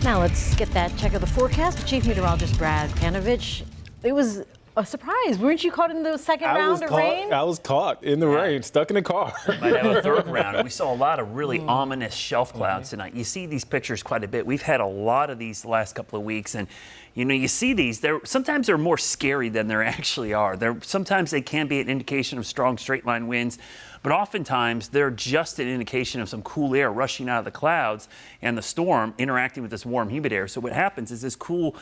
Now let's get that check of the forecast with Chief Meteorologist Brad Panovich. It was a surprise. Weren't you caught in the second round of rain? I was caught in the rain, stuck in the car. Might have a third round. We saw a lot of really ominous shelf clouds tonight. You see these pictures quite a bit. We've had a lot of these the last couple of weeks, and you see these. Sometimes they're more scary than they actually are. Sometimes they can be an indication of strong straight line winds, but oftentimes they're just an indication of some cool air rushing out of the clouds and the storm interacting with this warm, humid air. So what happens is this cool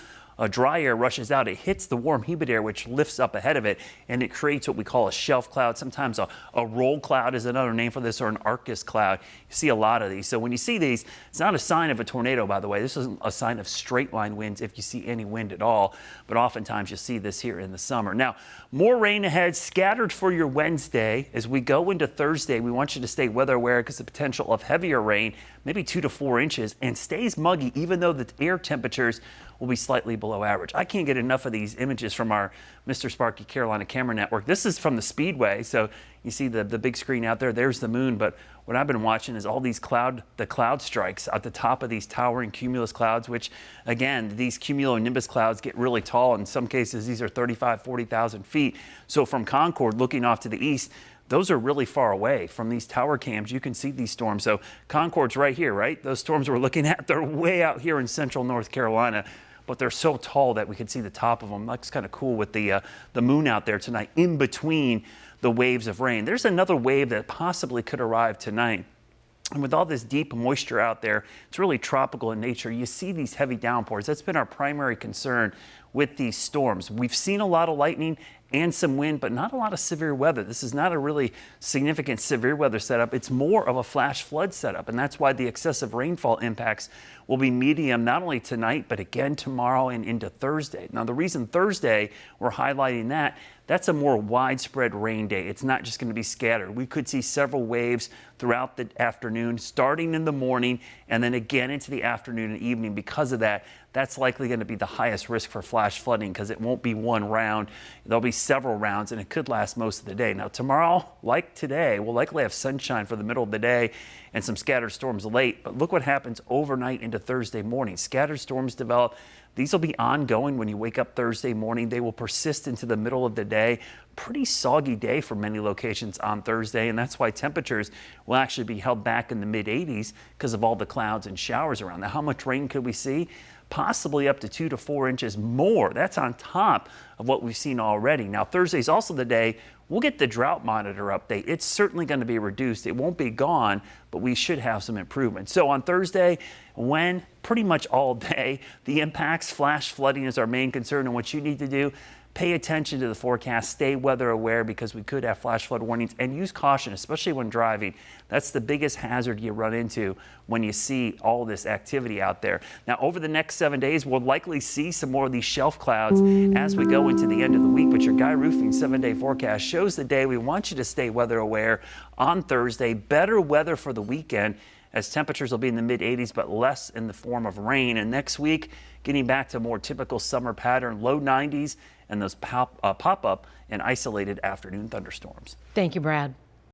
dry air rushes out, it hits the warm humid air, which lifts up ahead of it, and it creates what we call a shelf cloud. Sometimes a roll cloud is another name for this, or an Arcus cloud. You see a lot of these. So when you see these, it's not a sign of a tornado, by the way. This isn't a sign of straight line winds if you see any wind at all, but oftentimes you see this here in the summer. Now, more rain ahead, scattered for your Wednesday. As we go into Thursday, we want you to stay weather aware because the potential of heavier rain, maybe 2 to 4 inches, and stays muggy even though the air temperatures will be slightly below average. I can't get enough of these images from our Mr. Sparky Carolina camera network. This is from the Speedway, so you see the big screen out there. There's the moon, but what I've been watching is all these cloud strikes at the top of these towering cumulus clouds, which again, these cumulonimbus clouds get really tall. In some cases, these are 35, 40,000 feet. So from Concord, looking off to the east, those are really far away from these tower cams. You can see these storms. So Concord's right here, right? Those storms we're looking at, they're way out here in central North Carolina, but they're so tall that we can see the top of them. That's kind of cool with the moon out there tonight in between the waves of rain. There's another wave that possibly could arrive tonight. And with all this deep moisture out there, it's really tropical in nature. You see these heavy downpours. That's been our primary concern with these storms. We've seen a lot of lightning and some wind, but not a lot of severe weather. This is not a really significant severe weather setup. It's more of a flash flood setup, and that's why the excessive rainfall impacts will be medium not only tonight, but again tomorrow and into Thursday. Now, the reason Thursday we're highlighting that's a more widespread rain day. It's not just going to be scattered. We could see several waves throughout the afternoon, starting in the morning and then again into the afternoon and evening. Because of that, that's likely going to be the highest risk for flash flooding because it won't be one round. There'll be several rounds and it could last most of the day. Now, tomorrow, like today, we'll likely have sunshine for the middle of the day and some scattered storms late. But look what happens overnight into Thursday morning. Scattered storms develop. These will be ongoing when you wake up Thursday morning. They will persist into the middle of the day. Pretty soggy day for many locations on Thursday, and that's why temperatures will actually be held back in the mid-80s because of all the clouds and showers around. Now, how much rain could we see? Possibly up to 2 to 4 inches more. That's on top of what we've seen already. Now, Thursday is also the day we'll get the drought monitor update. It's certainly going to be reduced. It won't be gone, but we should have some improvement. So on Thursday, when pretty much all day, the impacts, flash flooding is our main concern, and what you need to do, pay attention to the forecast, stay weather aware because we could have flash flood warnings, and use caution, especially when driving. That's the biggest hazard you run into when you see all this activity out there. Now, over the next 7 days, we'll likely see some more of these shelf clouds as we go into the end of the week, but your Guy Roofing 7-day forecast shows the day we want you to stay weather aware on Thursday. Better weather for the weekend, as temperatures will be in the mid-80s, but less in the form of rain. And next week, getting back to a more typical summer pattern, low 90s, and those pop up and isolated afternoon thunderstorms. Thank you, Brad.